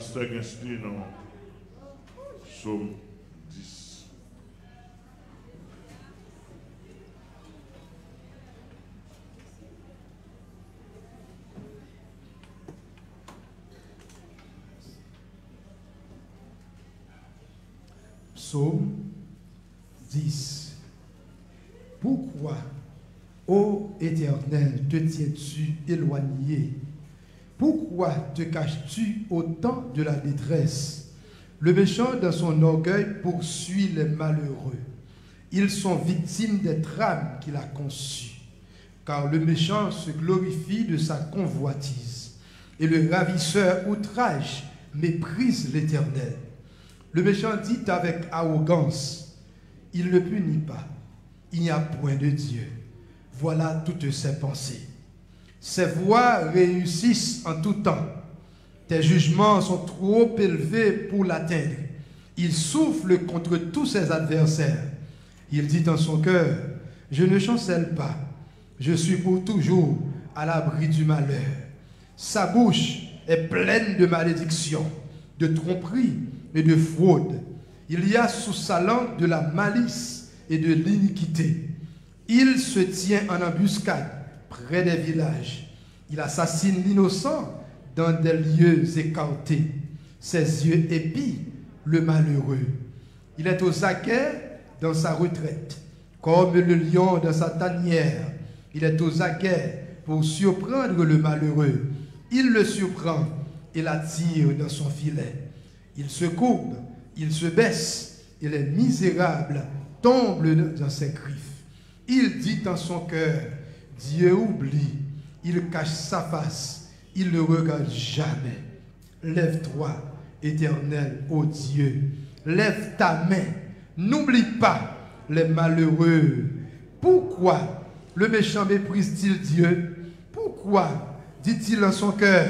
pasteur Gensli dans Psaume 10. Psaume 10. Pourquoi, ô Éternel, te tiens-tu éloigné? Pourquoi te caches-tu au temps de la détresse? Le méchant dans son orgueil poursuit les malheureux. Ils sont victimes des trames qu'il a conçues. Car le méchant se glorifie de sa convoitise. Et le ravisseur outrage, méprise l'Éternel. Le méchant dit avec arrogance, il ne punit pas. Il n'y a point de Dieu. Voilà toutes ses pensées. Ses voies réussissent en tout temps. Tes jugements sont trop élevés pour l'atteindre. Il souffle contre tous ses adversaires. Il dit dans son cœur, je ne chancelle pas. Je suis pour toujours à l'abri du malheur. Sa bouche est pleine de malédictions, de tromperies et de fraude. Il y a sous sa langue de la malice et de l'iniquité. Il se tient en embuscade près des villages. Il assassine l'innocent dans des lieux écartés. Ses yeux épient le malheureux. Il est aux aguets dans sa retraite, comme le lion dans sa tanière. Il est aux aguets pour surprendre le malheureux. Il le surprend et l'attire dans son filet. Il se courbe, il se baisse, et les misérables tombent dans ses griffes. Il dit dans son cœur, Dieu oublie, il cache sa face, il ne regarde jamais. Lève-toi, Éternel, ô Dieu, lève ta main, n'oublie pas les malheureux. Pourquoi le méchant méprise-t-il Dieu? Pourquoi dit-il en son cœur,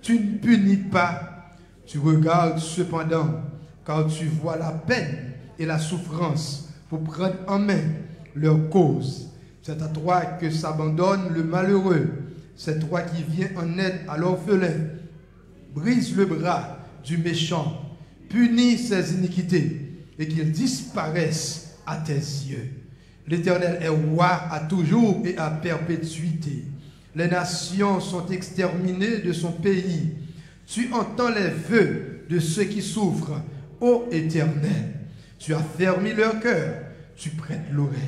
tu ne punis pas? Tu regardes cependant, car tu vois la peine et la souffrance pour prendre en main leur cause. C'est à toi que s'abandonne le malheureux. C'est toi qui viens en aide à l'orphelin. Brise le bras du méchant, punis ses iniquités et qu'ils disparaissent à tes yeux. L'Éternel est roi à toujours et à perpétuité. Les nations sont exterminées de son pays. Tu entends les vœux de ceux qui souffrent, ô Éternel. Tu as fermé leur cœur, tu prêtes l'oreille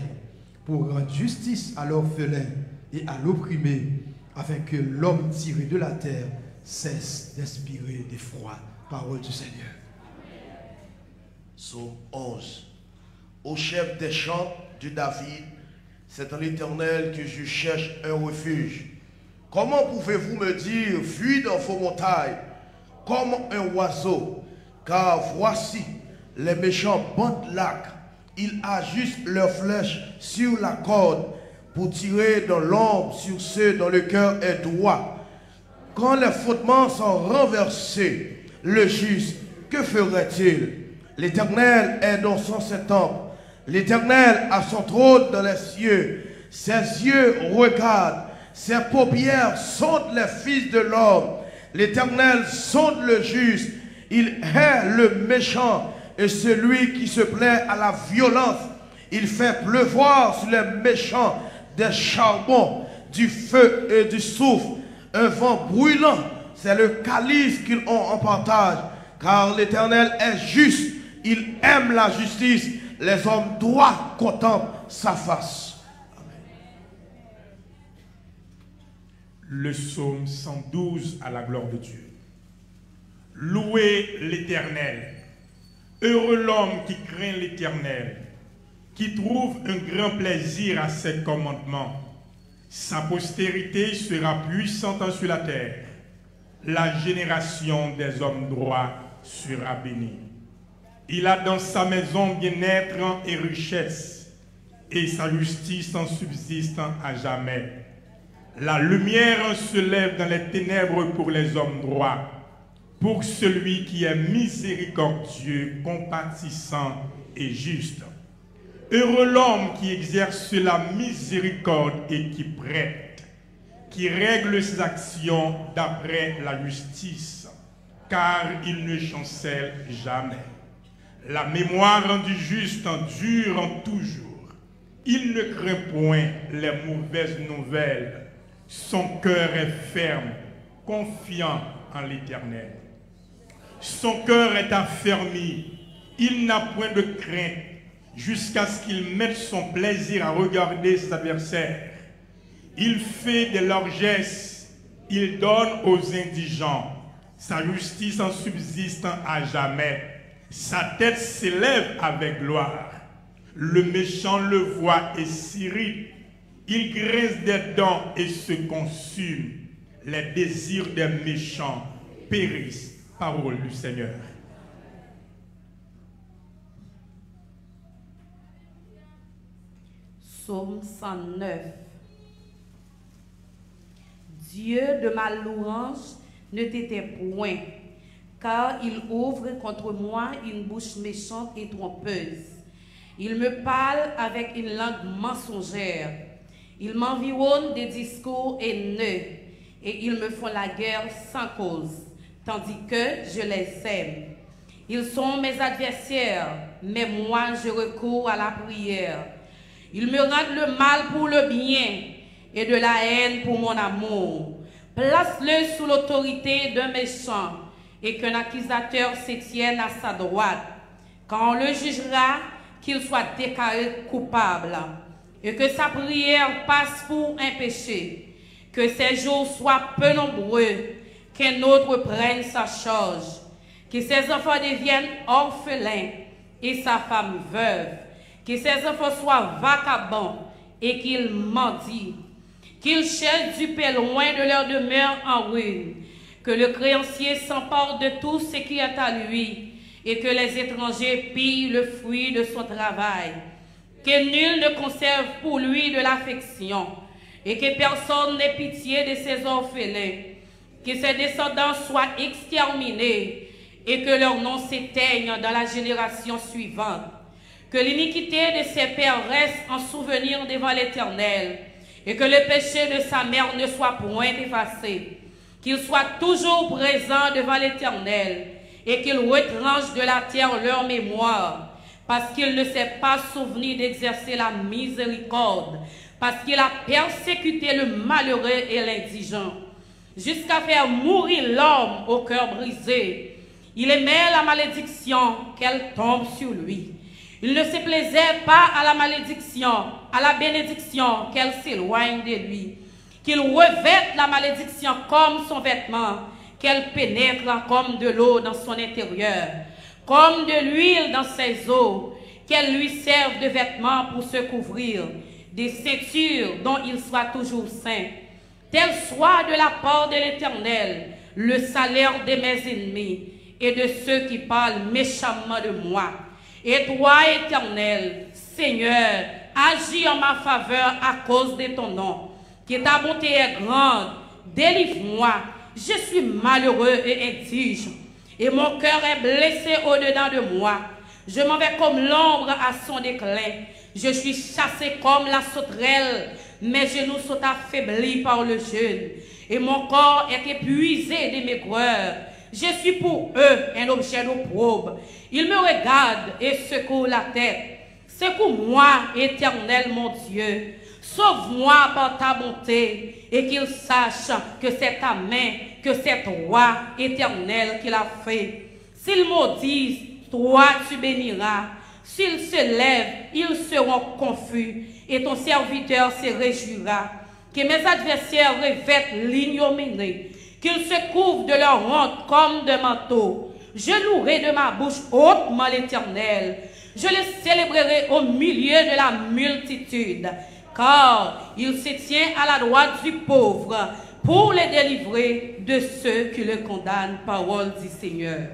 pour rendre justice à l'orphelin et à l'opprimé, afin que l'homme tiré de la terre cesse d'inspirer d'effroi. Parole du Seigneur. Psaume 11. Au chef des chants de David, c'est en l'Éternel que je cherche un refuge. Comment pouvez-vous me dire, fuis dans vos montagnes, comme un oiseau? Car voici, les méchants bandent l'arc. Ils ajustent leurs flèches sur la corde pour tirer dans l'ombre sur ceux dont le cœur est droit. Quand les fondements sont renversés, le juste, que ferait-il? L'Éternel est dans son temple. L'Éternel a son trône dans les cieux. Ses yeux regardent, ses paupières sondent les fils de l'homme. L'Éternel sonde le juste. Il hait le méchant et celui qui se plaît à la violence. Il fait pleuvoir sur les méchants des charbons, du feu et du soufre. Un vent brûlant, c'est le calice qu'ils ont en partage. Car l'Éternel est juste, il aime la justice. Les hommes droits contemplent sa face. Le psaume 112 à la gloire de Dieu. Louez l'Éternel. Heureux l'homme qui craint l'Éternel, qui trouve un grand plaisir à ses commandements. Sa postérité sera puissante sur la terre. La génération des hommes droits sera bénie. Il a dans sa maison bien-être et richesse, et sa justice en subsiste à jamais. La lumière se lève dans les ténèbres pour les hommes droits, pour celui qui est miséricordieux, compatissant et juste. Heureux l'homme qui exerce la miséricorde et qui prête, qui règle ses actions d'après la justice. car il ne chancelle jamais. La mémoire du juste dure en toujours. Il ne craint point les mauvaises nouvelles. Son cœur est ferme, confiant en l'Éternel. Son cœur est affermi. Il n'a point de crainte jusqu'à ce qu'il mette son plaisir à regarder ses adversaires. Il fait des largesses. Il donne aux indigents. Sa justice en subsiste à jamais. Sa tête s'élève avec gloire. Le méchant le voit et s'irrite. Il grince des dents et se consume. Les désirs des méchants périssent. Parole du Seigneur. Psaume 109. Dieu de ma louange ne t'était point, car il ouvre contre moi une bouche méchante et trompeuse. Il me parle avec une langue mensongère. Ils m'environnent des discours haineux et ils me font la guerre sans cause, tandis que je les aime. Ils sont mes adversaires, mais moi je recours à la prière. Ils me rendent le mal pour le bien et de la haine pour mon amour. Place-le sous l'autorité d'un méchant et qu'un accusateur se tienne à sa droite. Quand on le jugera, qu'il soit déclaré coupable et que sa prière passe pour un péché, que ses jours soient peu nombreux, qu'un autre prenne sa charge, que ses enfants deviennent orphelins et sa femme veuve, que ses enfants soient vagabonds et qu'ils mendient, qu'ils cherchent du pain loin de leur demeure en ruine, que le créancier s'empare de tout ce qui est à lui, et que les étrangers pillent le fruit de son travail, que nul ne conserve pour lui de l'affection, et que personne n'ait pitié de ses orphelins, que ses descendants soient exterminés, et que leur nom s'éteigne dans la génération suivante, que l'iniquité de ses pères reste en souvenir devant l'Éternel, et que le péché de sa mère ne soit point effacé, qu'il soit toujours présent devant l'Éternel, et qu'il retranche de la terre leur mémoire, parce qu'il ne s'est pas souvenu d'exercer la miséricorde, parce qu'il a persécuté le malheureux et l'indigent, jusqu'à faire mourir l'homme au cœur brisé. Il aimait la malédiction, qu'elle tombe sur lui. Il ne se plaisait pas à la malédiction, à la bénédiction, qu'elle s'éloigne de lui. Qu'il revête la malédiction comme son vêtement, qu'elle pénètre comme de l'eau dans son intérieur, comme de l'huile dans ses os, qu'elle lui serve de vêtements pour se couvrir, des ceintures dont il soit toujours saint. Tel soit de la part de l'Éternel le salaire de mes ennemis et de ceux qui parlent méchamment de moi. Et toi, Éternel, Seigneur, agis en ma faveur à cause de ton nom, que ta bonté est grande. Délivre-moi. Je suis malheureux et indigent, et mon cœur est blessé au-dedans de moi. Je m'en vais comme l'ombre à son déclin. Je suis chassé comme la sauterelle, mes genoux sont affaiblis par le jeûne, et mon corps est épuisé de maigreur. Je suis pour eux un objet d'opprobre. Ils me regardent et secouent la tête. Secoue-moi, Éternel mon Dieu. Sauve-moi par ta bonté, et qu'ils sachent que c'est ta main, que c'est toi, Éternel, qui l'a fait. S'ils maudissent, toi tu béniras. S'ils se lèvent, ils seront confus, et ton serviteur se réjouira. Que mes adversaires revêtent l'ignominie, qu'ils se couvrent de leur honte comme de manteau. Je louerai de ma bouche hautement l'Éternel. Je le célébrerai au milieu de la multitude, car il se tient à la droite du pauvre pour le délivrer de ceux qui le condamnent. Parole du Seigneur.